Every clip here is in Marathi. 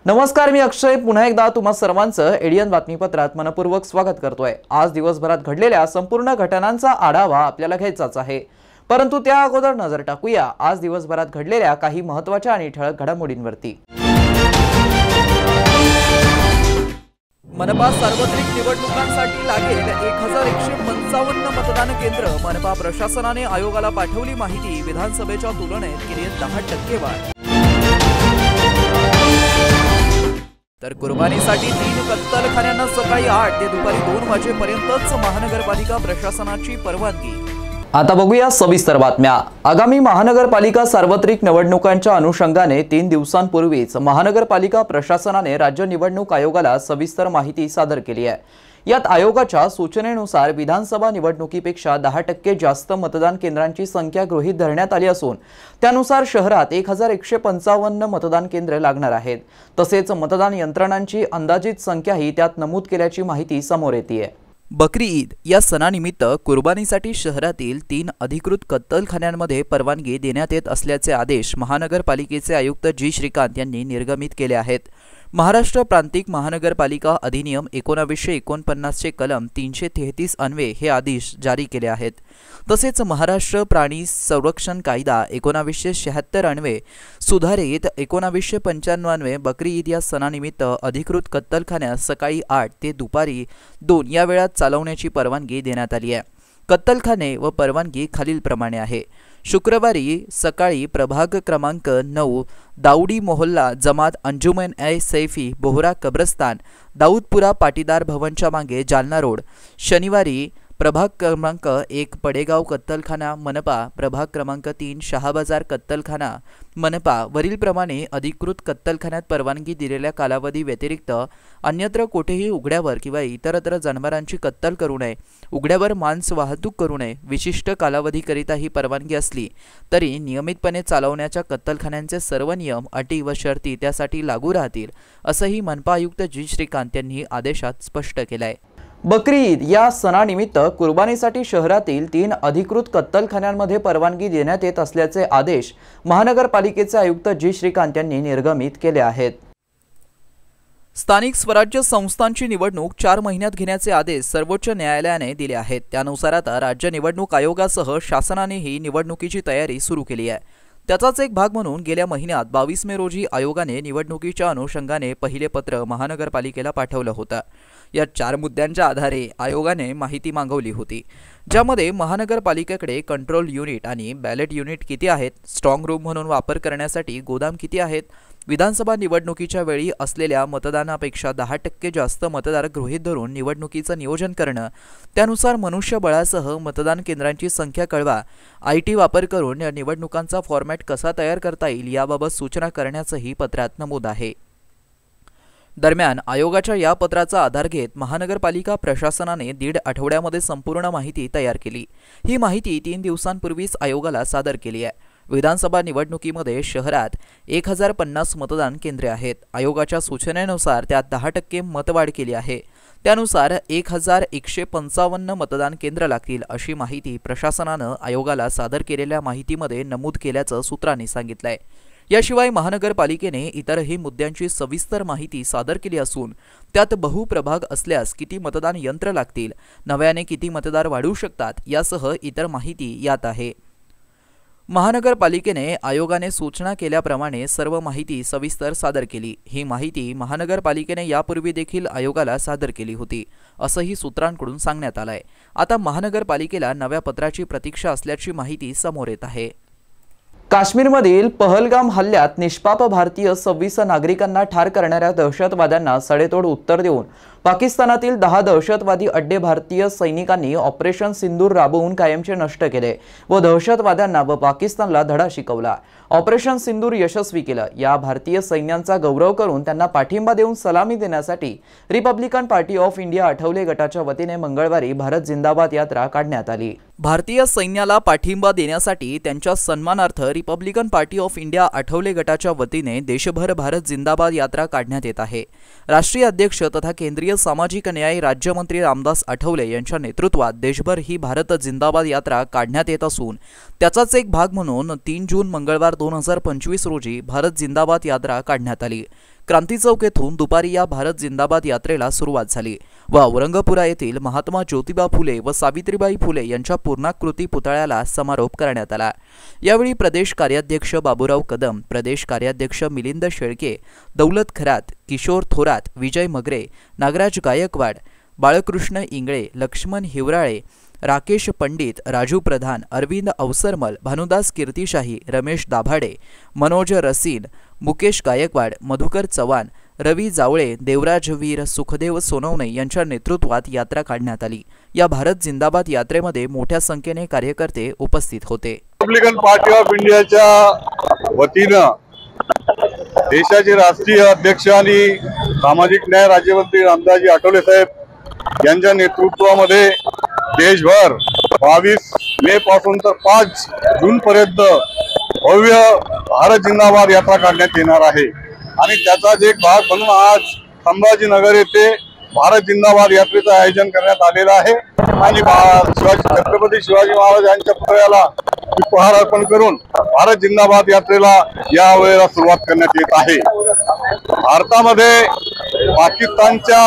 नमस्कार, मी अक्षय पुन्हा एकदा तुम्हा सर्वांचं एडियन बातमीपत्रात मनपूर्वक स्वागत करतोय। आज दिवसभरात घडलेल्या संपूर्ण घटनांचा आढावा आपल्याला घ्यायचाच आहे, परंतु त्या अगोदर नजर टाकूया आज दिवसभरात घडलेल्या काही महत्त्वाच्या आणि ठळक घडामोडींवरती। मनपा सार्वत्रिक निवडणुकांसाठी लागेल 1155 मतदान केंद्र। मनपा प्रशासनाने आयोगाला पाठवली माहिती। विधानसभेच्या तुलनेत केली 10% वाढ। तर कुर्बानीसाठी 3 कत्तलखान्यांना सकाळी 8 ते दुपारी 2 वाजेपर्यंतच महानगरपालिका प्रशासनाची परवानगी। आता बघूया सविस्तर बातम्या। आगामी महानगरपालिका सार्वत्रिक निवडणुकांच्या अनुषंगाने 3 दिवसांपूर्वीच महानगरपालिका प्रशासनाने राज्य निवडणूक आयोगाला सविस्तर माहिती सादर केली आहे। यात आयोगाच्या सूचनेनुसार विधानसभा निवडणुकीपेक्षा 10% जास्त मतदान केंद्रांची संख्या गृहीत धरण्यात आली असून त्यानुसार शहरात 1155 मतदान केंद्रे लागणार आहेत। तसेच मतदान यंत्रणांची अंदाजित संख्याही त्यात नमूद केल्याची माहिती समोर येते। बकरी ईद या सणानिमित्त कुर्बानीसाठी शहरातील 3 अधिकृत कत्तलखान्यांमध्ये परवानगी देण्यात येत असल्याचे आदेश महानगरपालिकेचे आयुक्त जी श्रीकांत यांनी निर्गमित केले आहेत। महाराष्ट्र प्रांतिक महानगरपालिका अधिनियम 1949 चे कलम 333 अन्वये हे आदेश जारी केले आहेत। तसेच महाराष्ट्र प्राणी संरक्षण कायदा 1976 अन्वये सुधारित 1995 अन्वये बकरी ईद या सणानिमित्त अधिकृत कत्तलखान्यात सकाळी 8 ते दुपारी 2 या वेळात चालवण्याची परवानगी देण्यात आली आहे। कत्तलखाने व परवानगी खालीलप्रमाणे आहे। शुक्रवारी सकाळी प्रभाग क्रमांक 9 दाऊडी मोहल्ला जमात अंजुमन ए सैफी बोहरा कब्रस्तान दाऊदपुरा पाटीदार भवनच्या मागे जालना रोड। शनिवारी प्रभाग क्रमांक 1 पडेगाव कत्तलखाना मनपा, प्रभाग क्रमांक 3 शहाबाजार कत्तलखाना मनपा वरीलप्रमाणे अधिकृत कत्तलखान्यात परवानगी दिलेल्या कालावधी व्यतिरिक्त अन्यत्र कोठेही उघड्यावर किंवा इतरत्र जनावरांची कत्तल करू नये, उघड्यावर मांस वाहतूक करू नये। विशिष्ट कालावधीकरिता ही परवानगी असली तरी नियमितपणे चालवण्याच्या कत्तलखान्यांचे सर्व नियम, अटी व शर्ती त्यासाठी लागू राहतील, असंही मनपा आयुक्त जी श्रीकांत यांनी आदेशात स्पष्ट केलं आहे। बकरी ईद या सणानिमित्त कुर्बानीसाठी शहरातील 3 अधिकृत कत्तलखान्यांमध्ये परवानगी देण्यात येत असल्याचे आदेश महानगरपालिकेचे आयुक्त जी श्रीकांत यांनी निर्गमित केले आहेत। स्थानिक स्वराज्य संस्थांची निवडणूक 4 महिन्यात घेण्याचे आदेश सर्वोच्च न्यायालयाने दिले आहेत। त्यानुसार आता राज्य निवडणूक आयोगासह शासनानेही निवडणुकीची तयारी सुरू केली आहे। त्याचाच एक भाग म्हणून गेल्या महिन्यात 22 मे रोजी आयोगाने निवडणुकीच्या अनुषंगाने पहिले पत्र महानगरपालिकेला पाठवलं होतं। या 4 मुद्द्यांच्या आधारे आयोगाने माहिती मागवली होती, ज्यामध्ये महानगरपालिकेकडे कंट्रोल युनिट आणि बॅलेट युनिट किती आहेत, स्ट्रॉंग रूम म्हणून वापर करण्यासाठी गोदाम किती आहेत, विधानसभा निवडणुकीच्या वेळी असलेल्या मतदानापेक्षा 10% जास्त मतदार गृहीत धरून निवडणुकीचं नियोजन करणं, त्यानुसार मनुष्यबळासह मतदान केंद्रांची संख्या कळवा, IT वापर करून या निवडणुकांचा फॉर्मॅट कसा तयार करता येईल याबाबत सूचना करण्याचंही पत्रात नमूद आहे। दरम्यान आयोगाच्या या पत्राचा आधार घेत महानगरपालिका प्रशासनाने 1.5 आठवड्यामध्ये संपूर्ण माहिती तयार केली। ही माहिती 3 दिवसांपूर्वीच आयोगाला सादर केली आहे। विधानसभा निवडणुकीमध्ये शहरात 1050 मतदान केंद्रे आहेत। आयोगाच्या सूचनेनुसार त्यात 10% मतवाढ केली आहे। त्यानुसार 1155 मतदान केंद्र लागतील, अशी माहिती प्रशासनानं आयोगाला सादर केलेल्या माहितीमध्ये नमूद केल्याचं सूत्रांनी सांगितलंय। याशिवाय महानगरपालिकेने इतरही मुद्द्यांची सविस्तर माहिती सादर केली असून त्यात बहुप्रभाग असल्यास किती मतदान यंत्र लागतील, नव्याने किती मतदार वाढू शकतात यासह इतर माहिती यात आहे। महानगरपालिकेने आयोगाने सूचना केल्याप्रमाणे सर्व माहिती सविस्तर सादर केली। ही माहिती महानगरपालिकेने यापूर्वी देखील आयोगाला सादर केली होती, असंही सूत्रांकडून सांगण्यात आलंय। आता महानगरपालिकेला नव्या पत्राची प्रतीक्षा असल्याची माहिती समोर येत आहे। काश्मीरमधील पहलगाम हल्ल्यात निष्पाप भारतीय 26 नागरिकांना ठार करणाऱ्या दहशतवाद्यांना सडेतोड उत्तर देऊन पाकिस्तानातील 10 दहशतवादी अड्डे भारतीय सैनिकांनी ऑपरेशन सिंदूर राबवून कायमचे नष्ट केले व दहशतवाद्यांना व पाकिस्तानला धडा शिकवला। ऑपरेशन सिंदूर यशस्वी केलं। या भारतीय सैन्यांचा गौरव करून त्यांना पाठिंबा देऊन सलामी देण्यासाठी Republican party of India Athawale गटाच्या वतीने मंगळवारी भारत जिंदाबाद यात्रा काढण्यात आली। भारतीय सैन्याला पाठिंबा देण्यासाठी त्यांच्या सन्मानार्थ Republican party of India Athawale गटाच्या वतीने देशभर भारत जिंदाबाद यात्रा काढण्यात येत आहे। राष्ट्रीय अध्यक्ष तथा केंद्रीय सामाजिक न्याय राज्यमंत्री रामदास आठवले यांच्या नेतृत्वात देशभर ही भारत जिंदाबाद यात्रा काढण्यात येत असून त्याचाच एक भाग म्हणून 3 जून मंगळवार 2025 रोजी भारत जिंदाबाद यात्रा काढण्यात आली। क्रांती चौक येथून दुपारी या भारत जिंदाबाद यात्रेला सुरुवात झाली व औरंगापुरा येथील महात्मा ज्योतिबा फुले व सावित्रीबाई फुले यांच्या पूर्णाकृती पुतळ्याला समारोप करण्यात आला। यावेळी प्रदेश कार्याध्यक्ष बाबूराव कदम, प्रदेश कार्याध्यक्ष मिलिंद शेळके, दौलत खरात, किशोर थोरात, विजय मगरे, नागराज गायकवाड, बाळकृष्ण इंगळे, लक्ष्मण हिवराळे, राकेश पंडित, राजू प्रधान, अरविंद अवसरमल, भानुदास कीर्तिशाही, रमेश दाभाडे, मनोज रसीन, मुकेश गायकवाड, मधुकर चव्हाण, रवी जावळे, देवराज वीर, सुखदेव सोनवणे यांच्या नेतृत्वात यात्रा काढण्यात आली। या भारत जिंदाबाद यात्रेमध्ये मोठ्या संख्येने कार्यकर्ते उपस्थित होते। रिपब्लिकन पार्टी ऑफ इंडियाच्या वतीनं देशाचे राष्ट्रीय अध्यक्ष आणि सामाजिक न्याय राज्यमंत्री रामदासजी आठवले साहेब यांच्या नेतृत्वामध्ये देशभर 22 मे पासून तर 5 जून पर्यंत भव्य भारत जिंदाबाद यात्रा काढण्यात येणार आहे आणि त्याचाच एक भाग म्हणून आज संभाजीनगर येथे भारत जिंदाबाद यात्रेचं आयोजन करण्यात आलेलं आहे आणि छत्रपती शिवाजी महाराज यांच्या पुतळ्याला उपहार अर्पण करून भारत जिंदाबाद यात्रेला यावेळेला सुरुवात करण्यात येत आहे। भारतामध्ये पाकिस्तानच्या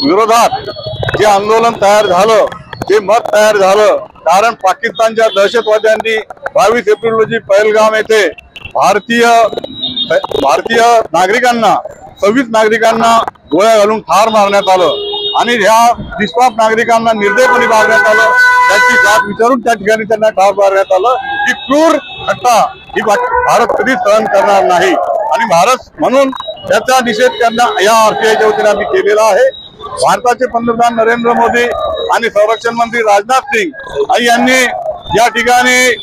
विरोधात जे आंदोलन तयार झालं, जे मत तयार झालं, कारण पाकिस्तानच्या दहशतवाद्यांनी 22 एप्रिल रोजी पहलगाम येथे भारतीय नागरिकांना 26 नागरिकांना गोळ्या घालून ठार मारण्यात आलं आणि ह्या निष्पाप नागरिकांना निर्दयपणे मारण्यात आलं। त्याची जात विचारून त्या ठिकाणी त्यांना ठार मारण्यात आलं। ही क्रूर घटना ही भारत कधी सहन करणार नाही आणि भारत म्हणून त्याचा निषेध करणं या आरपीआयच्या वतीने आम्ही केलेला आहे। भारताचे पंतप्रधान नरेंद्र मोदी आणि संरक्षण मंत्री राजनाथ सिंह यांनी या ठिकाणी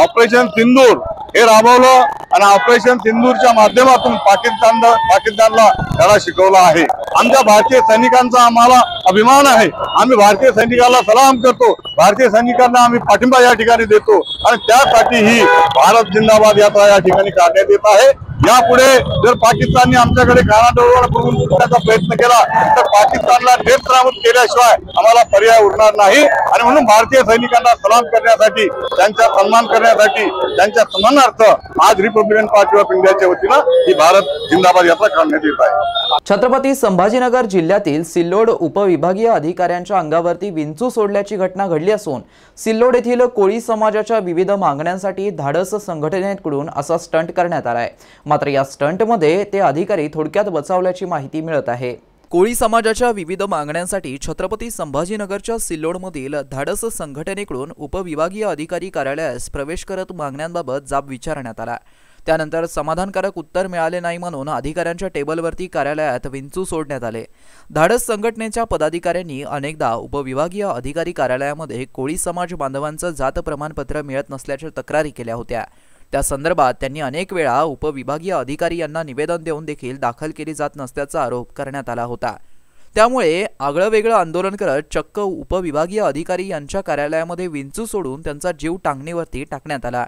ऑपरेशन सिंदूर हे राबवलं आणि ऑपरेशन सिंदूरच्या माध्यमातून पाकिस्तानला धडा शिकवला आहे। आमच्या भारतीय सैनिकांचा आम्हाला अभिमान आहे। आम्ही भारतीय सैनिकांना सलाम करतो, भारतीय सैनिकांना आम्ही पाठिंबा या ठिकाणी देतो आणि त्यासाठी ही भारत जिंदाबाद यात्रा या ठिकाणी काढण्यात येत आहे। यापुढे जर पाकिस्तानने आमच्याकडे कानाडोळा करून करण्याचा प्रयत्न केला तर पाकिस्तानला नेत्रनाबूद केल्याशिवाय आम्हाला पर्याय उरणार नाही आणि म्हणून भारतीय सैनिकांना सलाम करण्यासाठी, त्यांचा सन्मान करण्यासाठी, त्यांच्या सन्मानार्थ आज रिपब्लिकन पार्टी ऑफ इंडियाच्या वतीनं ही भारत जिंदाबाद यात्रा काढण्यात येत आहे। छत्रपती संभाजीनगर जिल्ह्यातील सिल्लोड उपविभागीय अधिकाऱ्यांच्या अंगावरती विंचू सोडल्याची घटना घडली असून सिल्लोड येथील कोळी समाजाच्या विविध मागण्यांसाठी धाडस संघटनेकडून असा स्टंट करण्यात आलाय। मात्र या स्टंटमध्ये ते अधिकारी थोडक्यात बचावल्याची माहिती मिळत आहे। कोळी समाजाच्या विविध मागण्यांसाठी छत्रपती संभाजीनगरच्या सिल्लोडमधील धाडस संघटनेकडून उपविभागीय अधिकारी कार्यालयास प्रवेश करत मागण्यांबाबत जाब विचारण्यात आला। त्यानंतर समाधानकारक उत्तर मिळाले नाही म्हणून अधिकाऱ्यांच्या टेबलवरती कार्यालयात विंचू सोडण्यात आले। धाडस संघटनेच्या पदाधिकाऱ्यांनी अनेकदा उपविभागीय अधिकारी कार्यालयामध्ये कोळी समाज बांधवांचं जात प्रमाणपत्र मिळत नसल्याच्या तक्रारी केल्या होत्या। त्या संदर्भात त्यांनी अनेक वेळा उपविभागीय अधिकारी यांना निवेदन देऊन देखील दाखल केली जात नसल्याचा आरोप करण्यात आला होता। त्यामुळे आगळंवेगळं आंदोलन करत चक्क उपविभागीय अधिकारी यांच्या कार्यालयामध्ये विंचू सोडून त्यांचा जीव टांगणीवरती टाकण्यात आला।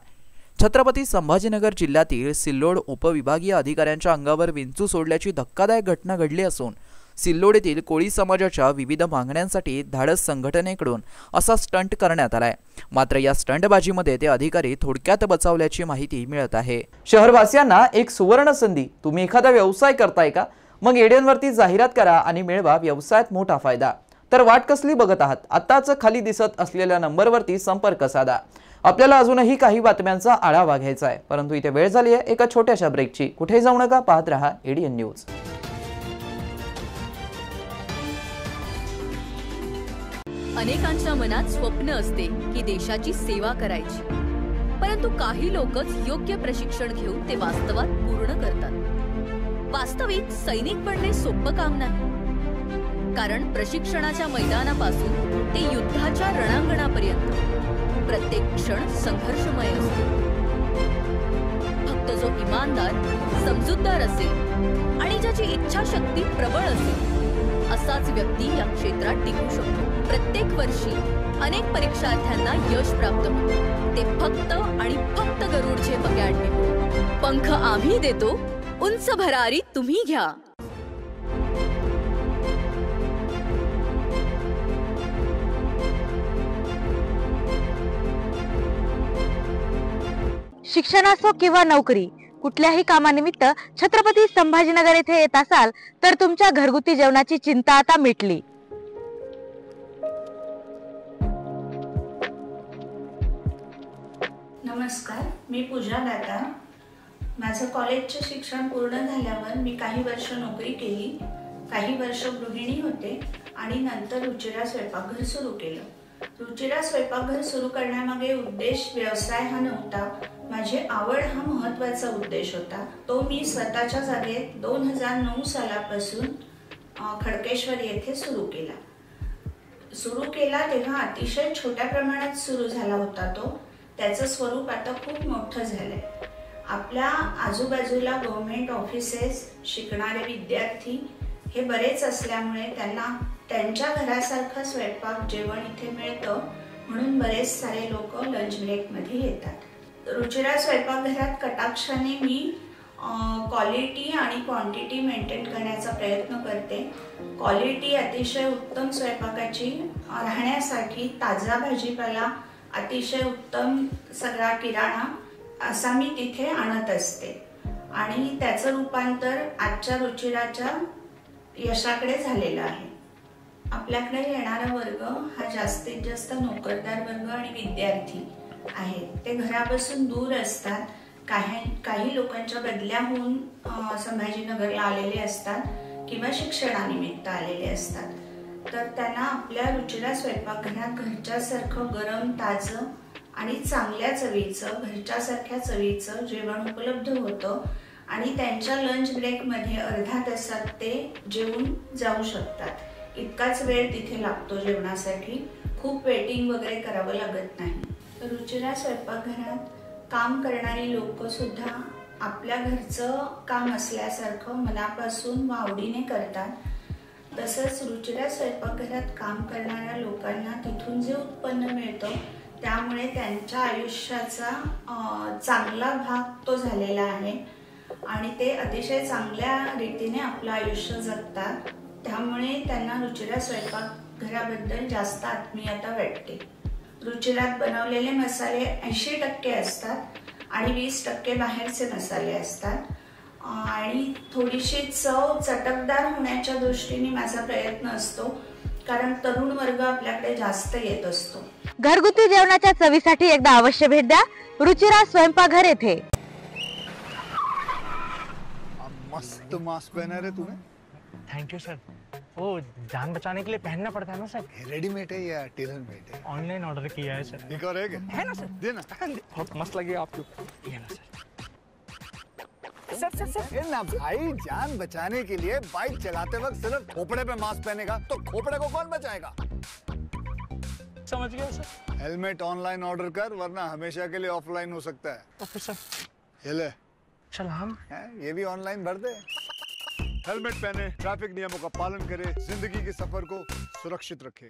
छत्रपती संभाजीनगर जिल्ह्यातील सिल्लोड उपविभागीय अधिकाऱ्यांच्या अंगावर विंचू सोडल्याची धक्कादायक घटना घडली असून सिल्लोड येथील कोळी समाजाच्या विविध मागण्यांसाठी धाडस संघटनेकडून असा स्टंट करण्यात आलाय। मात्र या स्टंटबाजीमध्ये ते अधिकारी थोडक्यात बचावल्याची माहिती मिळत आहे। शहरवासियांना एक सुवर्ण संधी। तुम्ही एखादा व्यवसाय करताय का? मग एडियनवरती जाहिरात करा आणि मिळवा व्यवसायात मोठा फायदा। तर वाट कसली बघत आहात? आताच खाली दिसत असलेल्या नंबरवरती संपर्क साधा। आपल्याला अजूनही काही बातम्यांचा आढावा घ्यायचा आहे, परंतु इथे वेळ झाली आहे एका छोट्याशा ब्रेकची। कुठे जाऊ नका, पाहत रहा एडियन न्यूज। अनेकांच्या मनात स्वप्न असते की देशाची सेवा करायची, परंतु काही लोकच योग्य प्रशिक्षण घेऊन ते वास्तवात पूर्ण करतात। वास्तविक सैनिक बनणे सोपं काम नाही, कारण प्रशिक्षणाच्या मैदानापासून ते युद्धाच्या रणांगणापर्यंत प्रत्येक क्षण संघर्षमय असतो. फक्त जो इमानदार, समजूतदार असेल आणि ज्याची इच्छाशक्ती प्रबळ असेल असाच व्यक्ती या क्षेत्रात टिकू शकतो. प्रत्येक वर्षी अनेक परीक्षार्थ्यांना यश प्राप्त होते, ते फक्त आणि फक्त गरुड झेप अकॅडमी. पंख आम्ही देतो, उंच भरारी तुम्ही घ्या. शिक्षण असो किंवा नोकरी, कुठल्याही कामानिमित्त छत्रपती संभाजीनगर येथे येत असाल तर तुमच्या घरगुती जेवणाची चिंता आता मिटली. नमस्कार, मी पूजा दाता. माझं कॉलेजचं शिक्षण पूर्ण झाल्यावर मी काही वर्ष नोकरी केली, काही वर्ष गृहिणी होते आणि नंतर रुचिरा स्वयंपाकघर सुरू केलं. रुचिरा स्वयंपाकघर सुरू करण्यामागे उद्देश व्यवसाय हा नव्हता, माझी आवड हा महत्त्वाचा उद्देश होता. तो मी स्वतःच्या जागेत 2009 सालापासून खडकेश्वर येथे सुरू केला. तेव्हा अतिशय छोट्या प्रमाणात सुरू झाला होता तो. त्याचं स्वरूप आता खूप मोठं झालंय. आपल्या आजूबाजूला गव्हर्नमेंट ऑफिसेस, शिकणारे विद्यार्थी हे बरेच असल्यामुळे त्यांना त्यांच्या घरासारखं स्वयंपाक जेवण इथे मिळतं, म्हणून बरेच सारे लोक लंच ब्रेकमध्ये येतात. रुचिरा स्वयंपाकघरात कटाक्षाने मी क्वालिटी आणि क्वांटिटी मेंटेन करण्याचा प्रयत्न करते. क्वालिटी अतिशय उत्तम स्वयंपाकाची राहण्यासाठी ताजा भाजीपाला, अतिशय उत्तम सगळा किराणा असा मी तिथे आणत असते आणि त्याचं रूपांतर आजच्या रुचिराच्या यशाकडे झालेलं आहे. आपल्याकडे येणारा वर्ग हा जास्तीत जास्त नोकरदार वर्ग आणि विद्यार्थी आहेत. ते घरापासून दूर असतात. काही लोकांच्या बदल्या होऊन संभाजीनगरला आलेले असतात किंवा शिक्षणानिमित्त आलेले असतात. तर त्यांना आपल्या रुचिरा स्वयंपाकघरात घरच्यासारखं गरम, ताजं आणि चांगल्या चवीचं, घरच्यासारख्या चवीचं जेवण उपलब्ध होतं आणि त्यांच्या लंच ब्रेकमध्ये अर्धा तासात ते जेवून जाऊ शकतात. इतकाच वेळ तिथे लागतो जेवणासाठी. खूप वेटिंग वगैरे करावं लागत नाही. रुचिरा स्वयंपाकघरात काम करणारी लोक सुद्धा आपल्या घरचं काम असल्यासारखं मनापासून व आवडीने करतात. तसंच रुचिरा स्वयंपाकघरात काम करणाऱ्या लोकांना तिथून जे उत्पन्न मिळतं त्यामुळे त्यांच्या आयुष्याचा चांगला भाग तो झालेला आहे आणि ते अतिशय चांगल्या रीतीने आपलं आयुष्य जगतात. त्यामुळे त्यांना रुचिरा स्वयंपाकघराबद्दल जास्त आत्मीयता वाटते. रुचिरात बनवलेले मसाले 80% असतात आणि 20% बाहेरचे मसाले असतात आणि थोडीशी चव चटकदार होण्याच्या दृष्टीने माझा प्रयत्न असतो, कारण तरुण वर्ग आपल्याकडे जास्त येत असतो. घरगुती जेवणाच्या चवीसाठी एकदा अवश्य भेट द्या रुचिरा स्वयंपाकघर येथे. मस्त मास्क पहना रहे तुम्हें. Thank you sir. वो जान बचाने के लिए पहनना पड़ता है ना सर. रेडीमेड है या टेलर मेड है? ऑनलाइन ऑर्डर किया है सर. एक और है ना सर. देना. बहुत मस्त लगी आपको. ये ना सर. सर ना भाई, जान बचाने के लिए बाइक चलाते वक्त सिर्फ खोपड़े पे मास्क पहनेगा तो खोपड़े को कौन बचाएगा? समझ गया सर. हेलमेट ऑनलाइन ऑर्डर कर, वरना हमेशा के लिए ऑफलाइन हो सकता है. Okay sir. ये ले. चल हम ये भी ऑनलाइन भर दे. हेलमेट पहने, ट्रैफिक नियमों का पालन करे, जिंदगी के सफर को सुरक्षित रखे.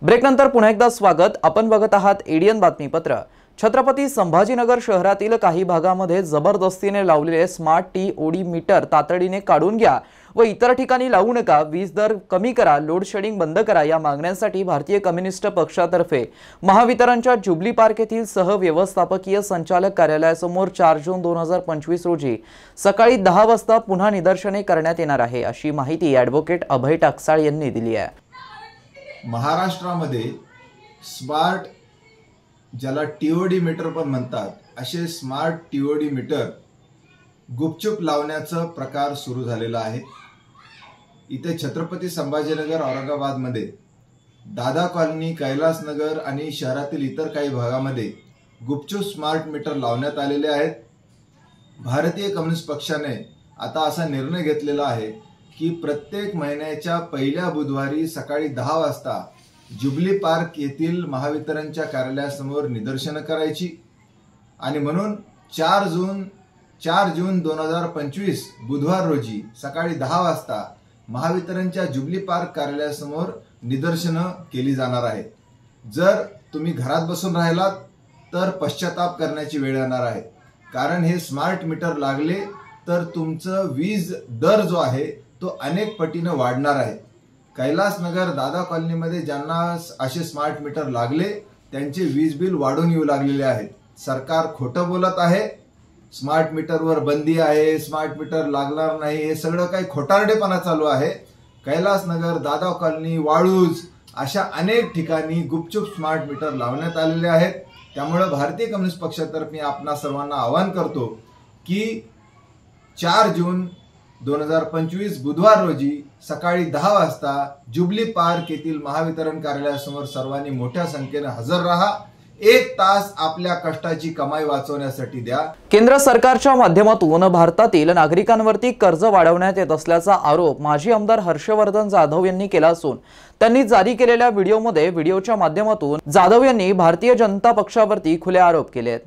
ब्रेकनंतर पुन्हा एकदा स्वागत. आपण बघत आहात एडियन बातमीपत्र. छत्रपती संभाजीनगर शहरातील काही भागामध्ये जबरदस्तीने लावलेले स्मार्ट टीओडी मीटर तातडीने काढून घ्या व इतर ठिकाणी लावू नका. वीज दर कमी करा, लोड शेडिंग बंद करा या मागण्यांसाठी भारतीय कम्युनिस्ट पक्षातर्फे महावितरणच्या जुबली पार्क येथील सहव्यवस्थापकीय संचालक कार्यालयासमोर 4 जून 2025 रोजी सकाळी 10 वाजता पुन्हा निदर्शने करण्यात येणार आहे, अशी माहिती ॲडव्होकेट अभय टाकसाळ यांनी दिली आहे. महाराष्ट्रामध्ये स्मार्ट, ज्याला टीओडी मीटर पण म्हणतात, असे स्मार्ट टीओडी मीटर गुपचूप लावण्याचा प्रकार सुरू झालेला आहे. इथे छत्रपती संभाजीनगर, औरंगाबादमध्ये दादा कॉलनी, कैलासनगर आणि शहरातील इतर काही भागामध्ये गुपचूप स्मार्ट मीटर लावण्यात आलेले आहेत. भारतीय कम्युनिस्ट पक्षाने आता असा निर्णय घेतलेला आहे की प्रत्येक महिन्याच्या पहिल्या बुधवारी सकाळी 10 वाजता जुबली पार्क येथील महावितरणच्या कार्यालयासमोर निदर्शनं करायची आणि म्हणून 4 जून 2025 बुधवार रोजी सकाळी 10 वाजता महावितरणच्या जुबली पार्क कार्यालयासमोर निदर्शनं केली जाणार आहेत. जर तुम्ही घरात बसून राहिलात तर पश्चाताप करण्याची वेळ येणार आहे, कारण हे स्मार्ट मीटर लागले तर तुमचं वीज दर जो आहे तो अनेक पटीनं वाढणार आहे. कैलासनगर दादा कॉलनीमध्ये ज्यांना असे स्मार्ट मीटर लागले त्यांचे वीज बिल वाढून येऊ लागलेले आहेत. सरकार खोटं बोलत आहे. स्मार्ट मीटरवर बंदी आहे, स्मार्ट मीटर लागणार नाही, हे सगळं काही खोटारडेपणा चालू आहे. कैलासनगर, दादा कॉलनी, वाळूज अशा अनेक ठिकाणी गुपचूप स्मार्ट मीटर लावण्यात आलेले आहेत. त्यामुळे भारतीय कम्युनिस्ट पक्षातर्फे आपणा सर्वांना आवाहन करतो की 4 जून 2025 बुधवार रोजी सकाळी 10 वाजता जुबली पार्क येथील महावितरण कार्यालयासमोर सर्वांनी मोठ्या संख्येने हजर राहा. 1 तास आपल्या कष्टाची कमाई वाचवण्यासाठी द्या. केंद्र सरकारच्या माध्यमातून भारतातील नागरिकांवरती कर्ज वाढवण्यात येत असल्याचा आरोप माजी आमदार हर्षवर्धन जाधव यांनी केला असून त्यांनी जारी केलेल्या व्हिडिओच्या माध्यमातून जाधव यांनी भारतीय जनता पक्षावरती खुले आरोप केले आहेत.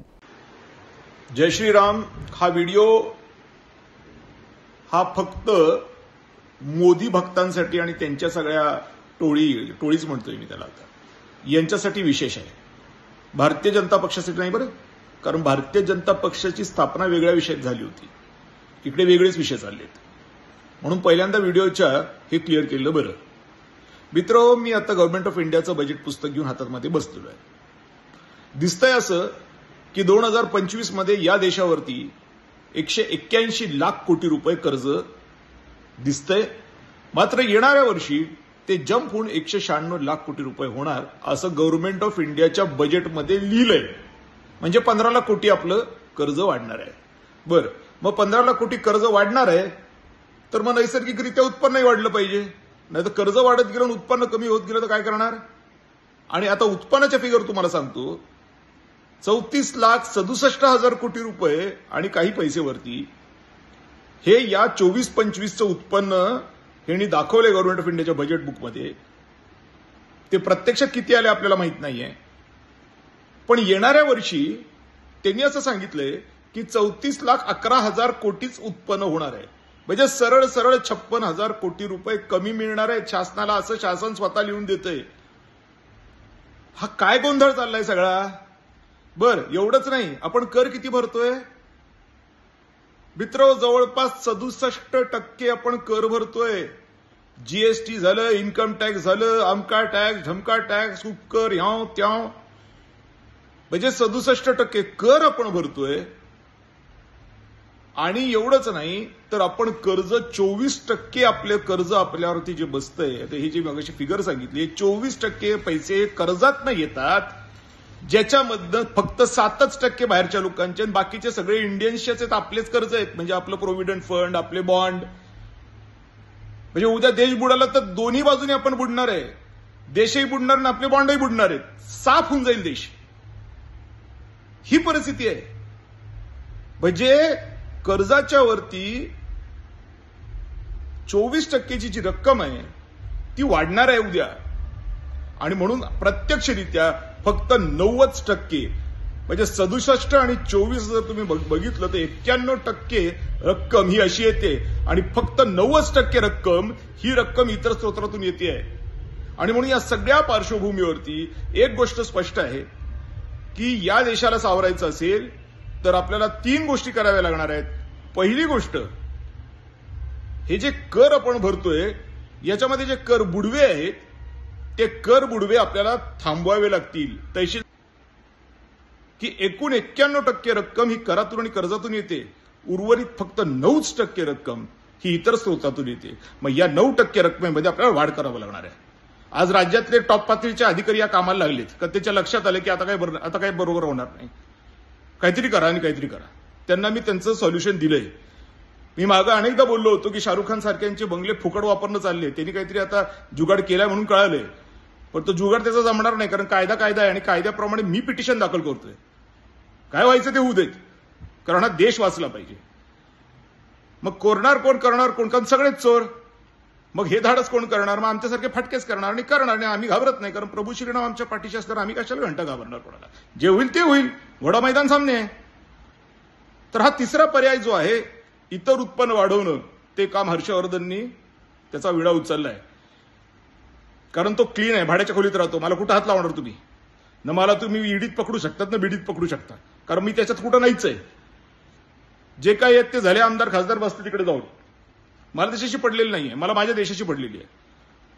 जय श्रीराम हा व्हिडिओ हा फक्त मोदी भक्तांसाठी आणि त्यांच्या सगळ्या टोळीच म्हणतोय मी त्याला आता, यांच्यासाठी विशेष आहे. भारतीय जनता पक्षासाठी नाही बरं, कारण भारतीय जनता पक्षाची स्थापना वेगळ्या विषयात झाली होती, इकडे वेगळेच विषय चाललेत, म्हणून पहिल्यांदा व्हिडिओच्या हे क्लिअर केलं बरं. मित्र, मी आता गव्हर्नमेंट ऑफ इंडियाचं बजेट पुस्तक घेऊन हातामध्ये बसलेलो आहे. दिसतंय असं की 2025 मध्ये या देशावरती 181 लाख कोटी रुपये कर्ज दिसतंय. मात्र येणाऱ्या वर्षी ते जंप होऊन 196 लाख कोटी रुपये होणार असं गव्हर्नमेंट ऑफ इंडियाच्या बजेटमध्ये लिहिलंय. म्हणजे 15 लाख कोटी आपलं कर्ज वाढणार आहे. बरं, मग 15 लाख कोटी कर्ज वाढणार आहे तर मग नैसर्गिकरित्या उत्पन्नही वाढलं पाहिजे. नाही तर कर्ज वाढत गेलं आणि उत्पन्न कमी होत गेलं तर काय करणार. आणि आता उत्पन्नाच्या फिगर तुम्हाला सांगतो, 34,67,000 कोटी रुपये आणि काही पैसेवरती हे या 24-25चं उत्पन्न यांनी दाखवले गव्हर्नमेंट ऑफ इंडियाच्या बजेट बुकमध्ये. ते प्रत्यक्षात किती आले आपल्याला माहित नाहीये, पण येणाऱ्या वर्षी त्यांनी असं सांगितलंय की 34,11,000 कोटीच उत्पन्न होणार आहे. म्हणजे सरळ 56,000 कोटी रुपये कमी मिळणार आहेत शासनाला, असं शासन स्वतः लिहून देतंय. हा काय गोंधळ चाललाय सगळा. बर, एवढंच नाही, आपण कर किती भरतोय मित्र, जवळपास 67% आपण कर भरतोय. जीएसटी झालं, इन्कम टॅक्स झालं, अमका टॅक्स, ढमका टॅक्स, उपकर, ह्याव त्याव, म्हणजे 67% कर आपण भरतोय. आणि एवढंच नाही तर आपण कर्ज 24% आपले कर्ज आपल्यावरती जे बसतंय, ही जी मगाशी फिगर सांगितली, 24% पैसे कर्जात न येतात, ज्याच्यामधनं फक्त 7% बाहेरच्या लोकांचे आणि बाकीचे सगळे इंडियन्सचेच आहेत, आपलेच कर्ज आहेत. म्हणजे आपलं प्रोव्हिडंट फंड, आपले बॉन्ड. म्हणजे उद्या देश बुडाला तर दोन्ही बाजूने आपण बुडणार आहे. देशही बुडणार आणि आपले बॉन्डही बुडणार आहेत. साफ होऊन जाईल देश. ही परिस्थिती आहे. म्हणजे कर्जाच्या वरती 24%ची जी रक्कम आहे ती वाढणार आहे उद्या. आणि म्हणून प्रत्यक्षरित्या फक्त 90% म्हणजे 67 आणि 24 जर तुम्ही बघितलं तर 91% रक्कम ही अशी येते आणि फक्त 90% रक्कम ही रक्कम इतर स्रोतातून येते आहे. आणि म्हणून या सगळ्या पार्श्वभूमीवरती एक गोष्ट स्पष्ट आहे की या देशाला सावरायचं असेल तर आपल्याला 3 गोष्टी कराव्या लागणार आहेत. पहिली गोष्ट, हे जे कर आपण भरतोय याच्यामध्ये जे कर बुडवे आहेत ते कर बुडवे आपल्याला थांबवावे लागतील. तशी की एकूण 91% रक्कम ही करातून आणि कर्जातून येते, उर्वरित फक्त 9% रक्कम ही इतर स्रोतातून येते. मग या 9% रकमेमध्ये आपल्याला वाढ करावं लागणार आहे. आज राज्यातले टॉप पातळीचे अधिकारी या कामाला लागलेत, का त्याच्या लक्षात आले की आता काय बरोबर होणार नाही, काहीतरी करा आणि काहीतरी करा. त्यांना मी त्यांचं सोल्युशन दिलंय. मी मागं अनेकदा बोललो होतो की शाहरुख खान सारख्यांचे बंगले फुकट वापरणं चालले, त्यांनी काहीतरी आता जुगाड केलाय म्हणून कळालंय. पण तो जुगाड त्याचा जमणार नाही, कारण कायदा आहे आणि कायद्याप्रमाणे मी पिटिशन दाखल करतोय. काय व्हायचं ते होऊ देत, कारण हा देश वाचला पाहिजे. मग करणार कोण, कारण सगळेच चोर. मग हे धाडस कोण करणार? मग आमच्यासारखे फटकेच करणार आणि आम्ही घाबरत नाही, कारण प्रभू श्रीराम आमच्या पाठीशी असताना आम्ही कशाला घंटा घाबरणार कोणाला? जे होईल ते होईल, घोडा मैदान सामने आहे. तर हा तिसरा पर्याय जो आहे, इतर उत्पन्न वाढवणं, ते काम हर्षवर्धननी त्याचा विडा उचललाय. कारण तो क्लीन आहे, भाड्याच्या खोलीत राहतो, मला कुठं हात लावणार तुम्ही? न मला तुम्ही ईडीत पकडू शकतात ना बीडीत पकडू शकता, कारण मी त्याच्यात कुठं नाहीच आहे. जे काय आहेत ते झाले आमदार खासदार बसते तिकडे जाऊन. मला देशाशी पडलेली नाहीये, मला माझ्या देशाशी पडलेली आहे.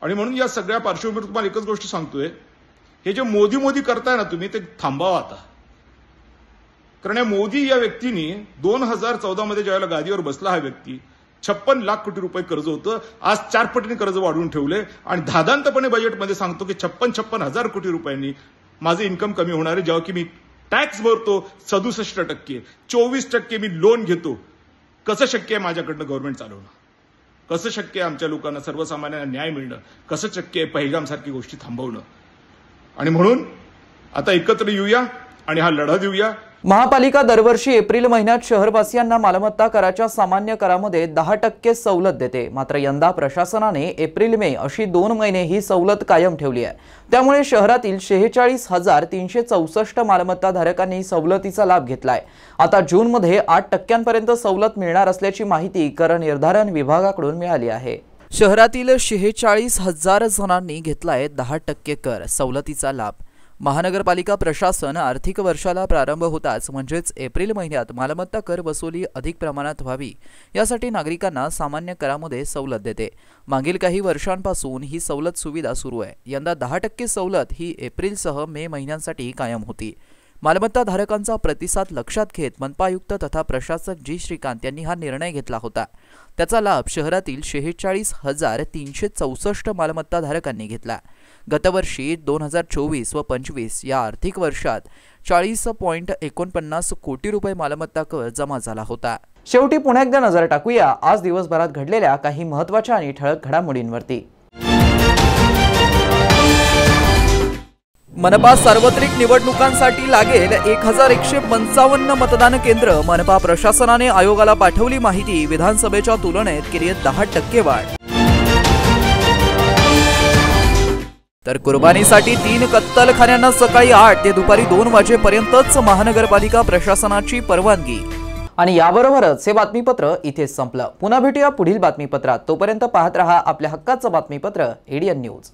आणि म्हणून या सगळ्या पार्श्वभूमीवर तुम्हाला एकच गोष्ट सांगतोय, हे जे मोदी करताय ना तुम्ही, ते थांबावं आता. कारण या मोदी या व्यक्तीने 2014 मध्ये ज्यावेळेला गादीवर बसला हा व्यक्ती, 56 लाख कोटी रुपये कर्ज होतं. आज 4 पटीने कर्ज वाढवून ठेवले आणि धादांतपणे बजेटमध्ये सांगतो की 56 हजार कोटी रुपयांनी माझं इन्कम कमी होणार आहे, जेव्हा की मी टॅक्स भरतो 67%, 24% मी लोन घेतो. कसं शक्य आहे माझ्याकडनं गव्हर्नमेंट चालवणं? कसं शक्य आहे आमच्या लोकांना, सर्वसामान्यांना न्याय मिळणं? कसं शक्य आहे पहिलगाम सारखी गोष्टी थांबवणं? आणि म्हणून आता एकत्र येऊया आणि हा लढा देऊया. महापालिका दरवर्षी एप्रिल महिन्यात शहरवासियांना मालमत्ता कराच्या सामान्य करामध्ये 10% सवलत देते. मात्र यंदा प्रशासनाने एप्रिल मे अशी 2 महिने ही सवलत कायम ठेवली आहे. त्यामुळे शहरातील 46,364 मालमत्ताधारकांनी सवलतीचा लाभ घेतलाय. आता जूनमध्ये 8% सवलत मिळणार असल्याची माहिती कर निर्धारण विभागाकडून मिळाली आहे. शहरातील 46,000 जणांनी घेतलाय 10% कर सवलतीचा लाभ. महानगरपालिका प्रशासन आर्थिक वर्षाला प्रारंभ होताच म्हणजेच एप्रिल महिन्यात मालमत्ता कर वसुली अधिक प्रमाणात व्हावी यासाठी नागरिकांना सामान्य करामध्ये सवलत देते. मागील काही वर्षांपासून ही सवलत सुविधा सुरू आहे. यंदा 10% सवलत ही एप्रिलसह मे महिन्यांसाठी कायम होती. मालमत्ताधारकांचा प्रतिसाद लक्षात घेत मनपा आयुक्त तथा प्रशासक जी श्रीकांत यांनी हा निर्णय घेतला होता. त्याचा लाभ शहरातील 46,364 मालमत्ताधारकांनी घेतला. गतवर्षी 2024 व 25 या आर्थिक वर्षात 40.49 कोटी रुपये मालमत्ता कर जमा झाला होता. शेवटी पुन्हा एकदा नजर टाकूया आज दिवसभरात घडलेल्या काही महत्त्वाच्या आणि ठळक घडामोडींवरती. मनपा सार्वत्रिक निवडणुकांसाठी लागेल 1155 मतदान केंद्र. मनपा प्रशासनाने आयोगाला पाठवली माहिती. विधानसभेच्या तुलनेत केली 10% वाढ. तर कुर्बानीसाठी 3 कत्तलखान्यांना सकाळी 8 ते दुपारी 2 वाजेपर्यंतच महानगरपालिका प्रशासनाची परवानगी. आणि याबरोबरच हे बातमीपत्र इथेच संपलं. पुन्हा भेटूया पुढील बातमीपत्रात. तोपर्यंत पाहत रहा आपल्या हक्काचं बातमीपत्र एडीएन न्यूज.